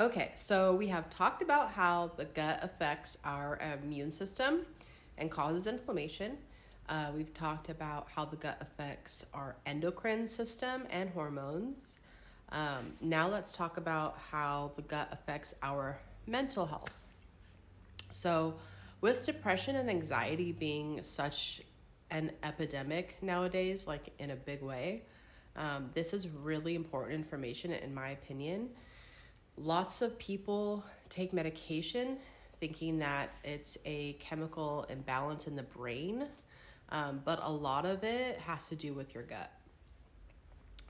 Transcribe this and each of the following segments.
Okay, so we have talked about how the gut affects our immune system and causes inflammation. We've talked about how the gut affects our endocrine system and hormones. Now let's talk about how the gut affects our mental health. So, with depression and anxiety being such an epidemic nowadays, like in a big way, this is really important information, in my opinion. Lots of people take medication thinking that it's a chemical imbalance in the brain, but a lot of it has to do with your gut.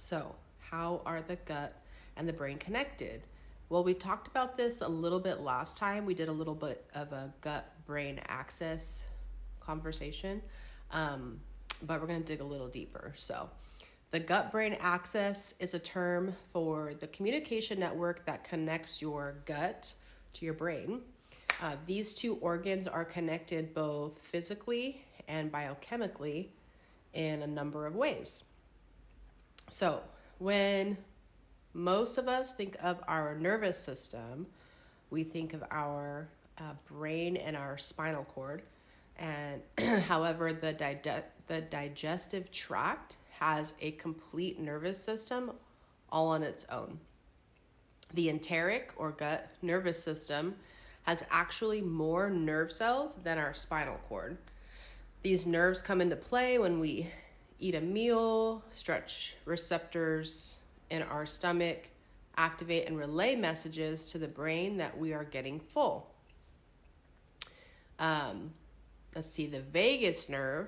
So, how are the gut and the brain connected? Well, we talked about this a little bit last time. We did a little bit of a gut-brain axis conversation, but we're going to dig a little deeper. So, the gut-brain axis is a term for the communication network that connects your gut to your brain. These two organs are connected both physically and biochemically in a number of ways. So, when most of us think of our nervous system, we think of our brain and our spinal cord. And however, the digestive tract has a complete nervous system all on its own. The enteric or gut nervous system has actually more nerve cells than our spinal cord. These nerves come into play when we eat a meal, stretch receptors in our stomach, activate and relay messages to the brain that we are getting full. Let's see, the vagus nerve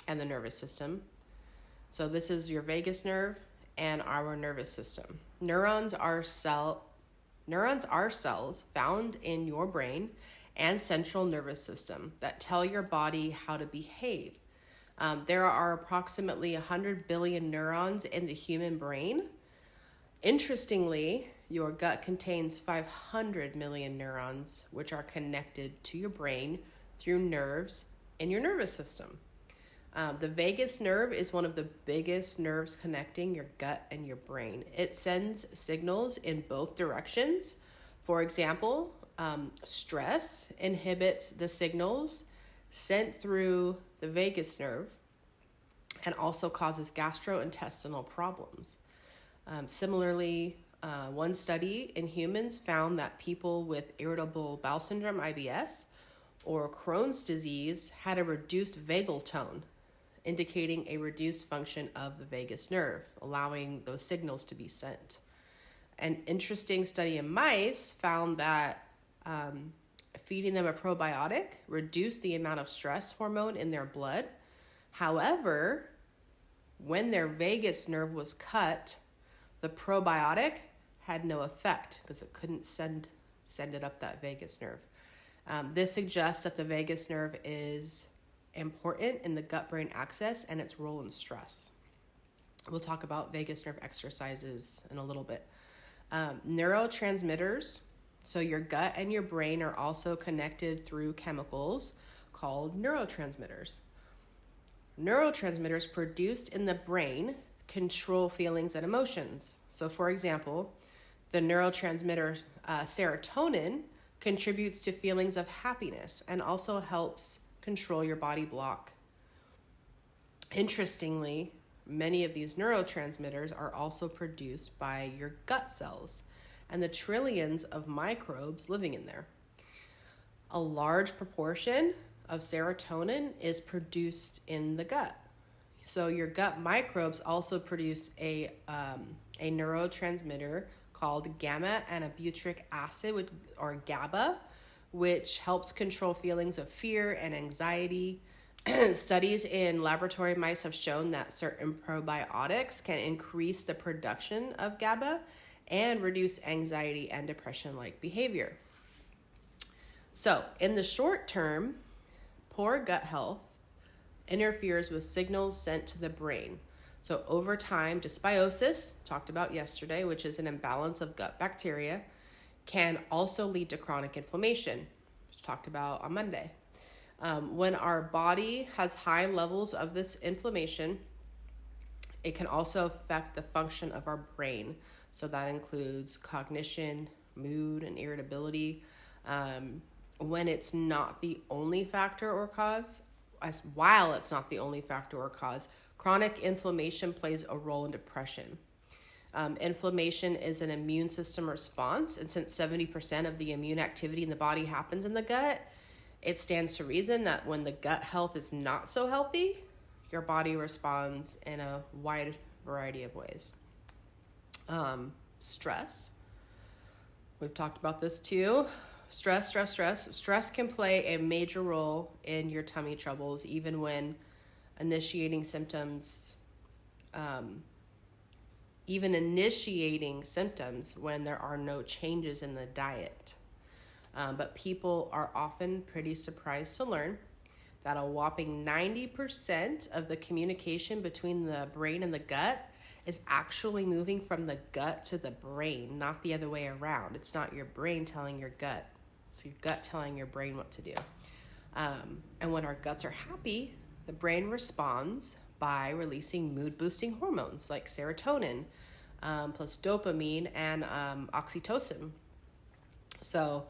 and the nervous system. So this is your vagus nerve and our nervous system. Neurons are cells found in your brain and central nervous system that tell your body how to behave. There are approximately 100 billion neurons in the human brain. Interestingly, your gut contains 500 million neurons, which are connected to your brain through nerves in your nervous system. The vagus nerve is one of the biggest nerves connecting your gut and your brain. It sends signals in both directions. For example, stress inhibits the signals sent through the vagus nerve and also causes gastrointestinal problems. Similarly, one study in humans found that people with irritable bowel syndrome, IBS, or Crohn's disease had a reduced vagal tone, indicating a reduced function of the vagus nerve, allowing those signals to be sent. An interesting study in mice found that feeding them a probiotic reduced the amount of stress hormone in their blood. However, when their vagus nerve was cut, the probiotic had no effect because it couldn't send it up that vagus nerve. This suggests that the vagus nerve is important in the gut-brain axis and its role in stress. We'll talk about vagus nerve exercises in a little bit. Neurotransmitters. So your gut and your brain are also connected through chemicals called neurotransmitters. Neurotransmitters produced in the brain control feelings and emotions. So for example, the neurotransmitter serotonin contributes to feelings of happiness and also helps control your body block. Interestingly, many of these neurotransmitters are also produced by your gut cells and the trillions of microbes living in there. A large proportion of serotonin is produced in the gut. So your gut microbes also produce a neurotransmitter called gamma anabutyric acid, or GABA, which helps control feelings of fear and anxiety. Studies in laboratory mice have shown that certain probiotics can increase the production of GABA and reduce anxiety and depression-like behavior. So, in the short term, poor gut health interferes with signals sent to the brain. So over time, dysbiosis, talked about yesterday, which is an imbalance of gut bacteria, can also lead to chronic inflammation, which talked about on Monday. When our body has high levels of this inflammation, it can also affect the function of our brain. So that includes cognition, mood, and irritability. When it's not the only factor or cause, while it's not the only factor or cause, chronic inflammation plays a role in depression. Inflammation is an immune system response, and since 70% of the immune activity in the body happens in the gut, it stands to reason that when the gut health is not so healthy, your body responds in a wide variety of ways. Stress. We've talked about this too. Stress can play a major role in your tummy troubles, even when initiating symptoms when there are no changes in the diet. But people are often pretty surprised to learn that a whopping 90% of the communication between the brain and the gut is actually moving from the gut to the brain, not the other way around. It's not your brain telling your gut. It's your gut telling your brain what to do. And when our guts are happy, the brain responds by releasing mood-boosting hormones like serotonin, plus dopamine and oxytocin. So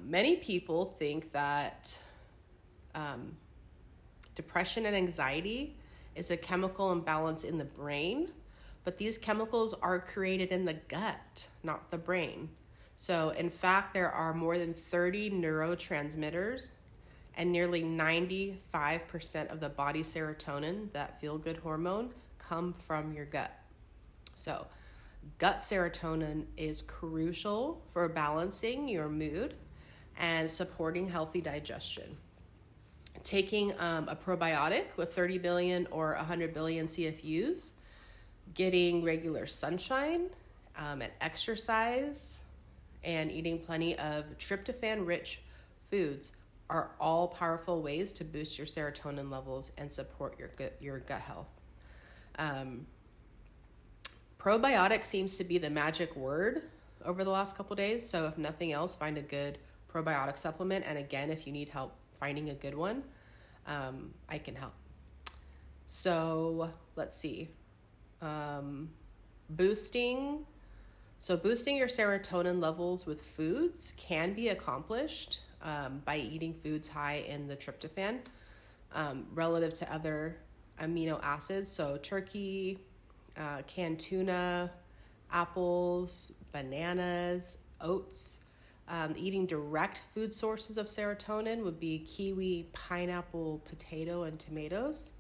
many people think that depression and anxiety is a chemical imbalance in the brain, but these chemicals are created in the gut, not the brain. So in fact, there are more than 30 neurotransmitters, and nearly 95% of the body's serotonin, that feel-good hormone, come from your gut. So gut serotonin is crucial for balancing your mood and supporting healthy digestion. Taking a probiotic with 30 billion or 100 billion CFUs, getting regular sunshine and exercise, and eating plenty of tryptophan-rich foods are all powerful ways to boost your serotonin levels and support your gut health. Probiotic seems to be the magic word over the last couple days, so if nothing else, find a good probiotic supplement. And again, if you need help finding a good one, I can help. So let's see. Boosting your serotonin levels with foods can be accomplished by eating foods high in the tryptophan relative to other amino acids. So turkey, canned tuna, apples, bananas, oats. Eating direct food sources of serotonin would be kiwi, pineapple, potato, and tomatoes.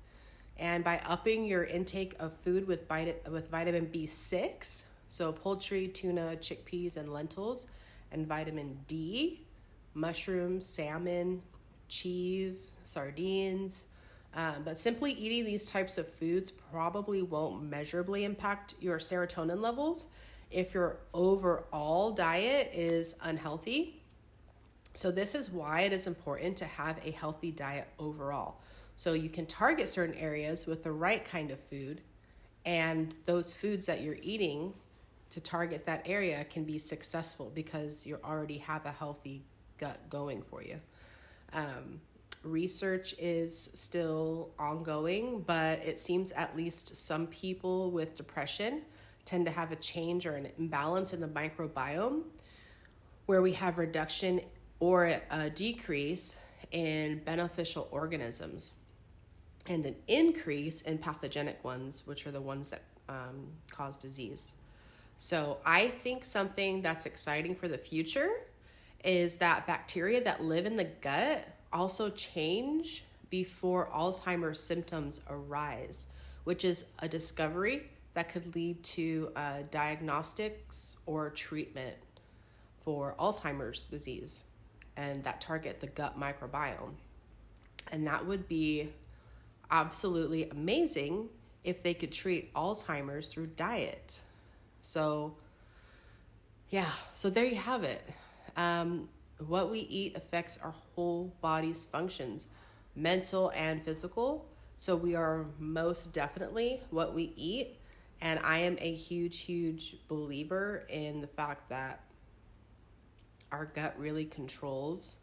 And by upping your intake of food with vitamin B6, so poultry, tuna, chickpeas, and lentils, and vitamin D, mushrooms, salmon, cheese, sardines. But simply eating these types of foods probably won't measurably impact your serotonin levels if your overall diet is unhealthy. So this is why it is important to have a healthy diet overall. So you can target certain areas with the right kind of food, and those foods that you're eating to target that area can be successful because you already have a healthy gut going for you. Research is still ongoing, but it seems at least some people with depression tend to have a change or an imbalance in the microbiome where we have reduction or a decrease in beneficial organisms and an increase in pathogenic ones, which are the ones that cause disease. So I think something that's exciting for the future is that bacteria that live in the gut also change before Alzheimer's symptoms arise, which is a discovery that could lead to diagnostics or treatment for Alzheimer's disease and that target the gut microbiome. And that would be absolutely amazing if they could treat Alzheimer's through diet. So there you have it. What we eat affects our whole body's functions, mental and physical. So we are most definitely what we eat. And I am a huge, huge believer in the fact that our gut really controls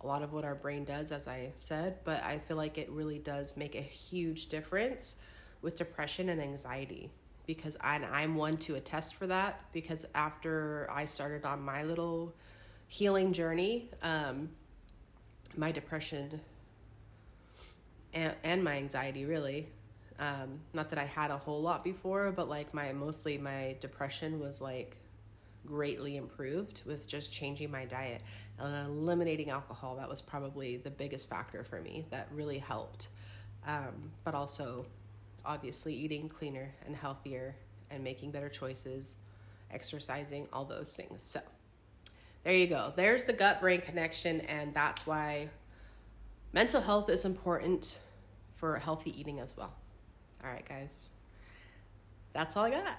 a lot of what our brain does, as I said, but I feel like it really does make a huge difference with depression and anxiety. because I'm one to attest for that, because after I started on my little healing journey, my depression and my anxiety, really, not that I had a whole lot before, but like mostly my depression was like greatly improved with just changing my diet and eliminating alcohol. That was probably the biggest factor for me that really helped. But also obviously eating cleaner and healthier and making better choices, exercising, all those things. So there you go. There's the gut-brain connection, and that's why mental health is important for healthy eating as well. All right, guys. That's all I got.